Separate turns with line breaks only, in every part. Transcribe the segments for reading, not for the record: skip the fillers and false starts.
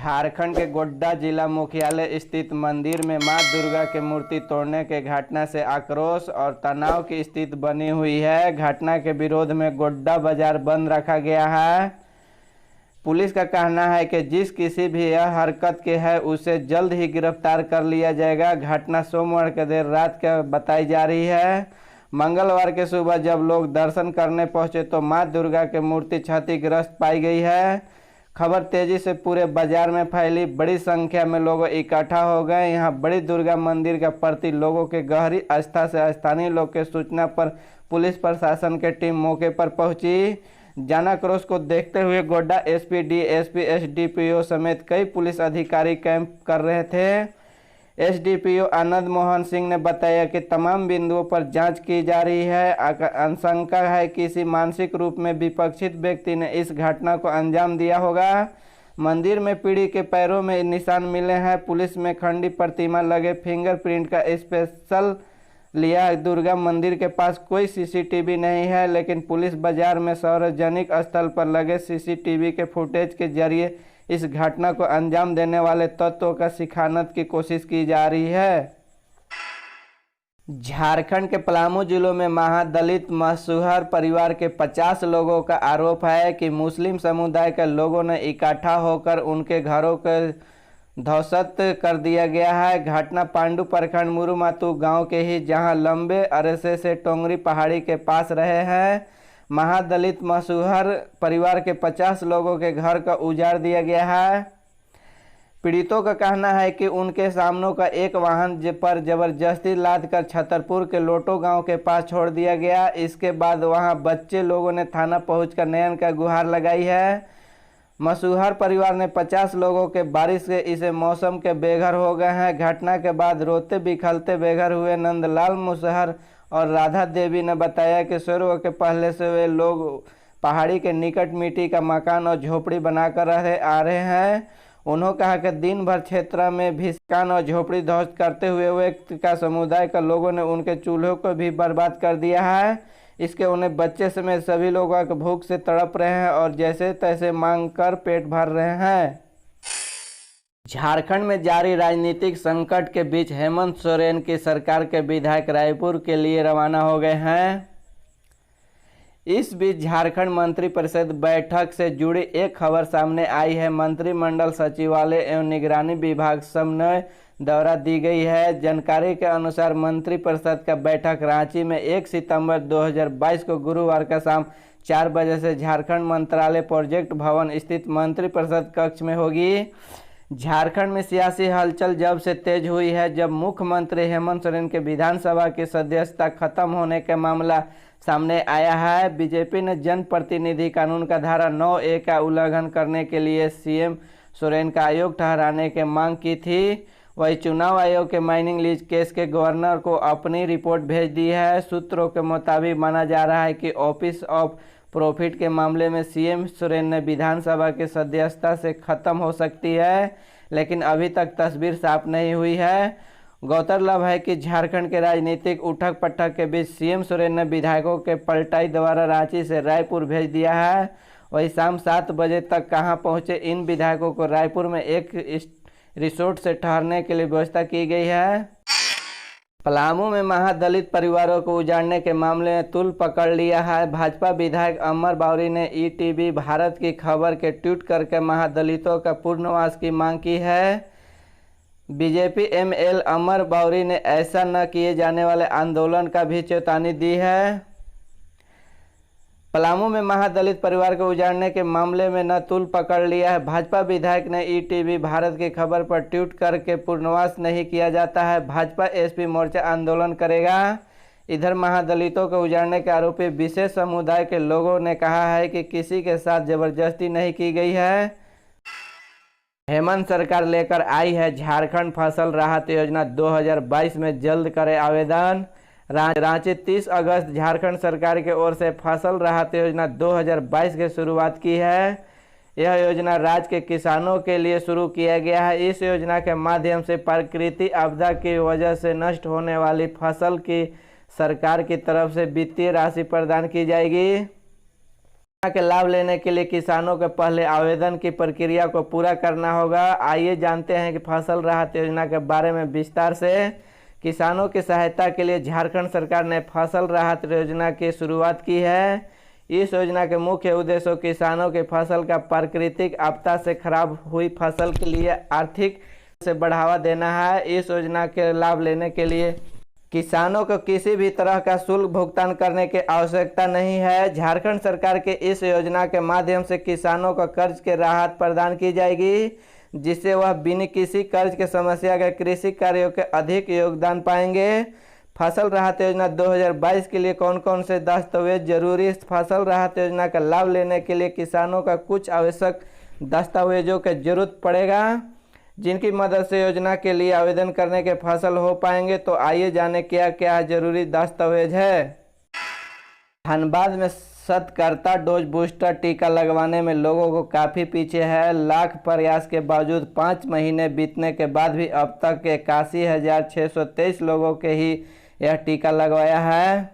झारखंड के गोड्डा जिला मुख्यालय स्थित मंदिर में मां दुर्गा के मूर्ति तोड़ने के घटना से आक्रोश और तनाव की स्थिति बनी हुई है। घटना के विरोध में गोड्डा बाजार बंद रखा गया है। पुलिस का कहना है कि जिस किसी भी यह हरकत के है उसे जल्द ही गिरफ्तार कर लिया जाएगा। घटना सोमवार के देर रात का बताई जा रही है। मंगलवार के सुबह जब लोग दर्शन करने पहुंचे तो मां दुर्गा की मूर्ति क्षतिग्रस्त पाई गई है। खबर तेजी से पूरे बाजार में फैली। बड़ी संख्या में लोग इकट्ठा हो गए। यहां बड़ी दुर्गा मंदिर के प्रति लोगों के गहरी आस्था से स्थानीय लोग के सूचना पर पुलिस प्रशासन की टीम मौके पर पहुंची। जनाक्रोश को देखते हुए गोड्डा एसपी, डीएसपी, एसडीपीओ समेत कई पुलिस अधिकारी कैंप कर रहे थे। एसडीपीओ आनंद मोहन सिंह ने बताया कि तमाम बिंदुओं पर जांच की जा रही है। आशंका है कि किसी मानसिक रूप में विपक्षित व्यक्ति ने इस घटना को अंजाम दिया होगा। मंदिर में पीड़ी के पैरों में निशान मिले हैं। पुलिस में खंडी प्रतिमा लगे फिंगरप्रिंट का स्पेशल लिया। दुर्गा मंदिर के पास कोई सीसीटीवी नहीं है, लेकिन पुलिस बाजार में सार्वजनिक स्थल पर लगे सीसीटीवी के फुटेज के जरिए इस घटना को अंजाम देने वाले तत्वों का शिखानत की कोशिश की जा रही है। झारखंड के पलामू जिलों में महादलित मशहूर परिवार के 50 लोगों का आरोप है कि मुस्लिम समुदाय के लोगों ने इकट्ठा होकर उनके घरों को ध्वस्त कर दिया गया है। घटना पांडु प्रखंड मुरुमातू गांव के ही, जहां लंबे अरसे से टोंगरी पहाड़ी के पास रहे हैं। महादलित मशहूर परिवार के 50 लोगों के घर का उजाड़ दिया गया है। पीड़ितों का कहना है कि उनके सामनों का एक वाहन पर जबरदस्ती लादकर छतरपुर के लोटो गांव के पास छोड़ दिया गया। इसके बाद वहां बच्चे लोगों ने थाना पहुंचकर न्याय का गुहार लगाई है। मशहूर परिवार ने 50 लोगों के बारिश से इसे मौसम के बेघर हो गए हैं। घटना के बाद रोते बिखरते बेघर हुए नंदलाल मुसहर और राधा देवी ने बताया कि शुरू के पहले से वे लोग पहाड़ी के निकट मिट्टी का मकान और झोपड़ी बनाकर आ रहे हैं। उन्होंने कहा कि दिन भर क्षेत्र में भी मकान और झोपड़ी ध्वस्त करते हुए व्यक्ति का समुदाय का लोगों ने उनके चूल्हों को भी बर्बाद कर दिया है। इसके उन्हें बच्चे समेत सभी लोग भूख से तड़प रहे हैं और जैसे तैसे मांग कर पेट भर रहे हैं। झारखंड में जारी राजनीतिक संकट के बीच हेमंत सोरेन की सरकार के विधायक रायपुर के लिए रवाना हो गए हैं। इस बीच झारखंड मंत्रिपरिषद बैठक से जुड़ी एक खबर सामने आई है। मंत्रिमंडल सचिवालय एवं निगरानी विभाग समन्वय दौरा दी गई है। जानकारी के अनुसार मंत्रिपरिषद का बैठक रांची में 1 सितंबर 2022 को गुरुवार का शाम 4 बजे से झारखंड मंत्रालय प्रोजेक्ट भवन स्थित मंत्रिपरिषद कक्ष में होगी। झारखंड में सियासी हलचल जब से तेज हुई है, जब मुख्यमंत्री हेमंत सोरेन के विधानसभा की सदस्यता खत्म होने का मामला सामने आया है। बीजेपी ने जनप्रतिनिधि कानून का धारा 9A का उल्लंघन करने के लिए सीएम सोरेन का आयोग ठहराने की मांग की थी। वही चुनाव आयोग के माइनिंग लीज केस के गवर्नर को अपनी रिपोर्ट भेज दी है। सूत्रों के मुताबिक माना जा रहा है कि ऑफिस ऑफ प्रॉफिट के मामले में सीएम सोरेन ने विधानसभा की सदस्यता से खत्म हो सकती है, लेकिन अभी तक तस्वीर साफ नहीं हुई है। गौरतलब है कि झारखंड के राजनीतिक उठक पटक के बीच सीएम सोरेन ने विधायकों के पलटाई द्वारा रांची से रायपुर भेज दिया है। वही शाम 7 बजे तक कहां पहुंचे इन विधायकों को रायपुर में एक रिसोर्ट से ठहरने के लिए व्यवस्था की गई है। पलामू में महादलित परिवारों को उजाड़ने के मामले में तूल पकड़ लिया है। भाजपा विधायक अमर बावरी ने ईटीवी भारत की खबर के ट्वीट करके महादलितों का पुनर्वास की मांग की है। बीजेपी एमएल अमर बावरी ने ऐसा न किए जाने वाले आंदोलन का भी चेतावनी दी है। पलामू में महादलित परिवार को उजाड़ने के मामले में न तूल पकड़ लिया है। भाजपा विधायक ने ईटीवी भारत की खबर पर ट्वीट करके पुनर्वास नहीं किया जाता है, भाजपा एसपी मोर्चा आंदोलन करेगा। इधर महादलितों को उजाड़ने के आरोपी विशेष समुदाय के लोगों ने कहा है कि किसी के साथ जबरदस्ती नहीं की गई है। हेमंत सरकार लेकर आई है झारखंड फसल राहत योजना 2022 में जल्द करे आवेदन। रांची 30 अगस्त झारखंड सरकार की ओर से फसल राहत योजना 2022 की शुरुआत की है। यह योजना राज्य के किसानों के लिए शुरू किया गया है। इस योजना के माध्यम से प्राकृतिक आपदा की वजह से नष्ट होने वाली फसल की सरकार की तरफ से वित्तीय राशि प्रदान की जाएगी। के लाभ लेने के लिए किसानों को पहले आवेदन की प्रक्रिया को पूरा करना होगा। आइए जानते हैं कि फसल राहत योजना के बारे में विस्तार से। किसानों की सहायता के लिए झारखंड सरकार ने फसल राहत योजना की शुरुआत की है। इस योजना के मुख्य उद्देश्य किसानों की फसल का प्राकृतिक आपदा से खराब हुई फसल के लिए आर्थिक से बढ़ावा देना है। इस योजना के लाभ लेने के लिए किसानों को किसी भी तरह का शुल्क भुगतान करने की आवश्यकता नहीं है। झारखंड सरकार के इस योजना के माध्यम से किसानों को कर्ज के राहत प्रदान की जाएगी, जिससे वह बिना किसी कर्ज के समस्या के कृषि कार्यों के अधिक योगदान पाएंगे। फसल राहत योजना 2022 के लिए कौन कौन से दस्तावेज जरूरी है? फसल राहत योजना का लाभ लेने के लिए किसानों का कुछ आवश्यक दस्तावेजों की जरूरत पड़ेगा, जिनकी मदद से योजना के लिए आवेदन करने के फसल हो पाएंगे। तो आइए जाने क्या क्या जरूरी दस्तावेज है। धनबाद में शतकर्ता डोज बूस्टर टीका लगवाने में लोगों को काफ़ी पीछे है। लाख प्रयास के बावजूद 5 महीने बीतने के बाद भी अब तक 81,623 लोगों के ही यह टीका लगवाया है।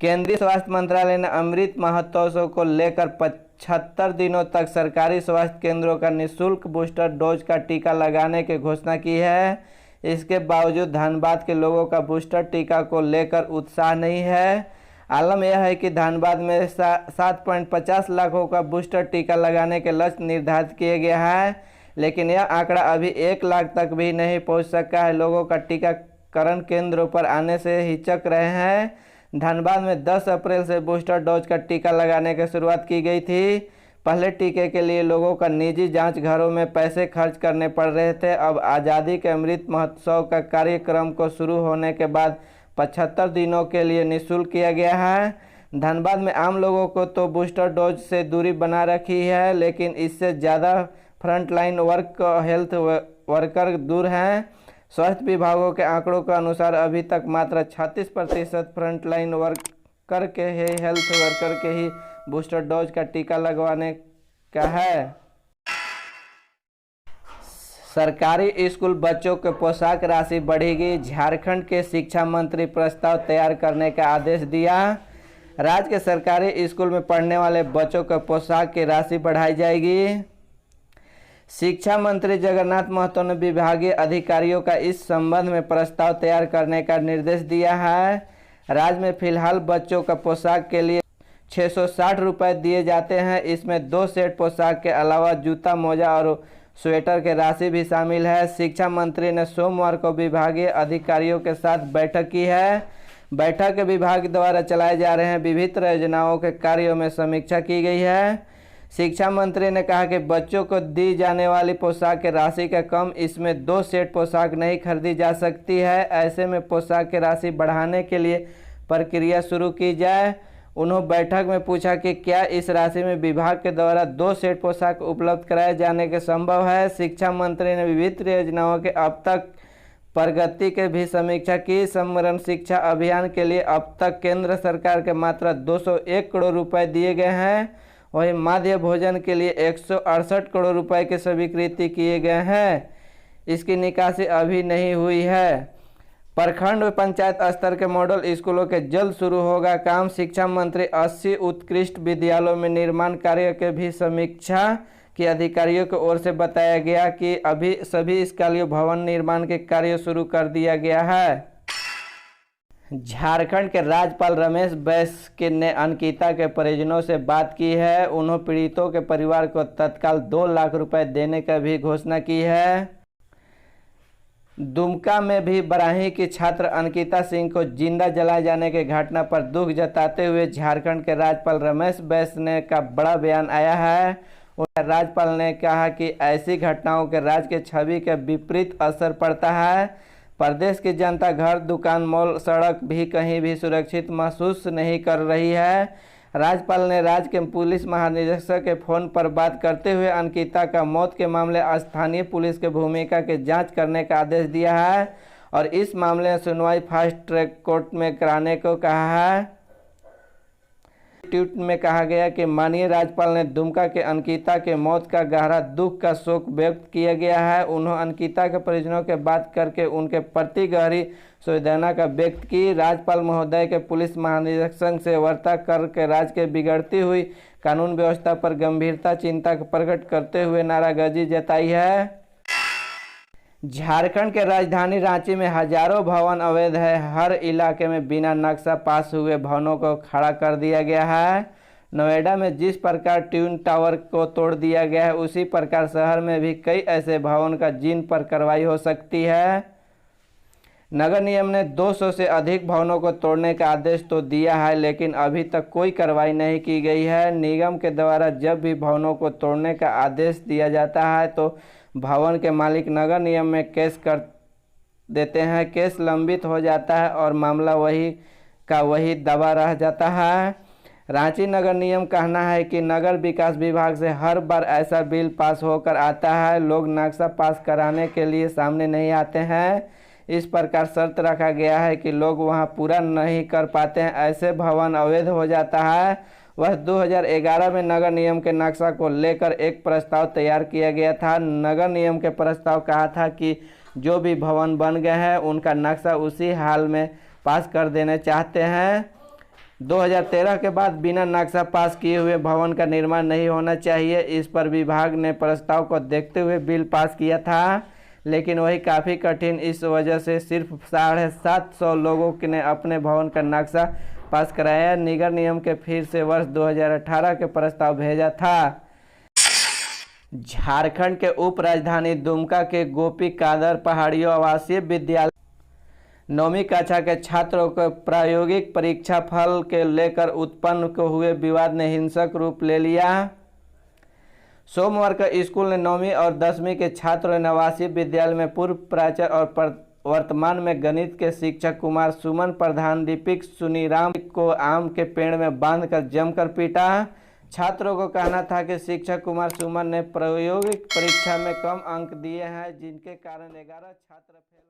केंद्रीय स्वास्थ्य मंत्रालय ने अमृत महोत्सव को लेकर 75 दिनों तक सरकारी स्वास्थ्य केंद्रों का निःशुल्क बूस्टर डोज का टीका लगाने की घोषणा की है। इसके बावजूद धनबाद के लोगों का बूस्टर टीका को लेकर उत्साह नहीं है। आलम यह है कि धनबाद में 7.50 लाखों का बूस्टर टीका लगाने के लक्ष्य निर्धारित किया गया है, लेकिन यह आंकड़ा अभी 1 लाख तक भी नहीं पहुंच सका है। लोगों का टीकाकरण केंद्रों पर आने से हिचक रहे हैं। धनबाद में 10 अप्रैल से बूस्टर डोज का टीका लगाने की शुरुआत की गई थी। पहले टीके के लिए लोगों का निजी जांच घरों में पैसे खर्च करने पड़ रहे थे। अब आज़ादी के अमृत महोत्सव का कार्यक्रम को शुरू होने के बाद 75 दिनों के लिए निःशुल्क किया गया है। धनबाद में आम लोगों को तो बूस्टर डोज से दूरी बना रखी है, लेकिन इससे ज़्यादा फ्रंटलाइन हेल्थ वर्कर दूर हैं। स्वास्थ्य विभागों के आंकड़ों के अनुसार अभी तक मात्र 36% फ्रंटलाइन वर्कर के हेल्थ वर्कर के ही बूस्टर डोज का टीका लगवाने का है। सरकारी स्कूल बच्चों के पोशाक राशि बढ़ेगी। झारखंड के शिक्षा मंत्री प्रस्ताव तैयार करने का आदेश दिया। राज्य के सरकारी स्कूल में पढ़ने वाले बच्चों के पोशाक की राशि बढ़ाई जाएगी। शिक्षा मंत्री जगन्नाथ महतो ने विभागीय अधिकारियों का इस संबंध में प्रस्ताव तैयार करने का निर्देश दिया है। राज्य में फिलहाल बच्चों का पोशाक के लिए 660 रुपये दिए जाते हैं। इसमें 2 सेट पोशाक के अलावा जूता, मोजा और स्वेटर की राशि भी शामिल है। शिक्षा मंत्री ने सोमवार को विभागीय अधिकारियों के साथ बैठक की है। बैठक के विभाग द्वारा चलाए जा रहे विभिन्न योजनाओं के कार्यों में समीक्षा की गई है। शिक्षा मंत्री ने कहा कि बच्चों को दी जाने वाली पोशाक की राशि का कम इसमें 2 सेट पोशाक नहीं खरीदी जा सकती है। ऐसे में पोशाक की राशि बढ़ाने के लिए प्रक्रिया शुरू की जाए। उन्होंने बैठक में पूछा कि क्या इस राशि में विभाग के द्वारा 2 सेट पोशाक उपलब्ध कराए जाने के संभव है। शिक्षा मंत्री ने विभिन्न योजनाओं के अब तक प्रगति की भी समीक्षा की। समग्र शिक्षा अभियान के लिए अब तक केंद्र सरकार के मात्र 201 करोड़ रुपए दिए गए हैं। वहीं माध्य भोजन के लिए 168 करोड़ रुपए की स्वीकृति किए गए हैं। इसकी निकासी अभी नहीं हुई है। प्रखंड व पंचायत स्तर के मॉडल स्कूलों के जल्द शुरू होगा काम। शिक्षा मंत्री 80 उत्कृष्ट विद्यालयों में निर्माण कार्य के भी समीक्षा की। अधिकारियों की ओर से बताया गया कि अभी सभी स्कूलीय भवन निर्माण के कार्य शुरू कर दिया गया है। झारखंड के राज्यपाल रमेश बैस ने अंकिता के परिजनों से बात की है। उन्होंने पीड़ितों के परिवार को तत्काल 2 लाख रुपए देने का भी घोषणा की है। दुमका में भी बराही की छात्र अंकिता सिंह को जिंदा जलाए जाने की घटना पर दुख जताते हुए झारखंड के राज्यपाल रमेश बैस का बड़ा बयान आया है। राज्यपाल ने कहा कि ऐसी घटनाओं के राज्य के छवि के विपरीत असर पड़ता है। प्रदेश की जनता घर, दुकान, मॉल, सड़क भी कहीं भी सुरक्षित महसूस नहीं कर रही है। राज्यपाल ने राज्य के पुलिस महानिदेशक के फोन पर बात करते हुए अंकिता का मौत के मामले स्थानीय पुलिस के भूमिका की जांच करने का आदेश दिया है और इस मामले में सुनवाई फास्ट ट्रैक कोर्ट में कराने को कहा है। ट्वीट में कहा गया कि माननीय राज्यपाल ने दुमका के अंकिता के मौत का गहरा दुख का शोक व्यक्त किया गया है। उन्होंने अंकिता के परिजनों के बात करके उनके प्रति गहरी संवेदना का व्यक्त की। राज्यपाल महोदय के पुलिस महानिरीक्षक से वार्ता करके राज्य के बिगड़ती हुई कानून व्यवस्था पर गंभीरता चिंता प्रकट करते हुए नाराजगी जताई है। झारखंड के राजधानी रांची में हजारों भवन अवैध है। हर इलाके में बिना नक्शा पास हुए भवनों को खड़ा कर दिया गया है। नोएडा में जिस प्रकार ट्विन टावर को तोड़ दिया गया है, उसी प्रकार शहर में भी कई ऐसे भवन का जिन पर कार्रवाई हो सकती है। नगर निगम ने 200 से अधिक भवनों को तोड़ने का आदेश तो दिया है, लेकिन अभी तक कोई कार्रवाई नहीं की गई है। निगम के द्वारा जब भी भवनों को तोड़ने का आदेश दिया जाता है तो भवन के मालिक नगर निगम में केस कर देते हैं। केस लंबित हो जाता है और मामला वही का वही दबा रह जाता है। रांची नगर निगम कहना है कि नगर विकास विभाग से हर बार ऐसा बिल पास होकर आता है, लोग नक्शा पास कराने के लिए सामने नहीं आते हैं। इस प्रकार शर्त रखा गया है कि लोग वहां पूरा नहीं कर पाते हैं, ऐसे भवन अवैध हो जाता है। वह 2011 में नगर निगम के नक्शा को लेकर एक प्रस्ताव तैयार किया गया था। नगर निगम के प्रस्ताव कहा था कि जो भी भवन बन गए हैं उनका नक्शा उसी हाल में पास कर देने चाहते हैं। 2013 के बाद बिना नक्शा पास किए हुए भवन का निर्माण नहीं होना चाहिए। इस पर विभाग ने प्रस्ताव को देखते हुए बिल पास किया था, लेकिन वही काफ़ी कठिन। इस वजह से सिर्फ 750 लोगों ने अपने भवन का नक्शा पास कराया। नगर निगम के फिर से वर्ष 2018 के प्रस्ताव भेजा था। झारखंड के उप राजधानी दुमका के गोपी कादर पहाड़ियों आवासीय विद्यालय 9वीं कक्षा के छात्रों को प्रायोगिक परीक्षा फल के लेकर उत्पन्न हुए विवाद ने हिंसक रूप ले लिया। सोमवार को स्कूल ने 9वीं और 10वीं के छात्रों ने आवासीय विद्यालय में पूर्व प्राचार्य और वर्तमान में गणित के शिक्षक कुमार सुमन प्रधान दीपिक सुनीराम को आम के पेड़ में बांधकर जमकर पीटा। छात्रों को कहना था कि शिक्षक कुमार सुमन ने प्रायोगिक परीक्षा में कम अंक दिए हैं, जिनके कारण 11 छात्र फेल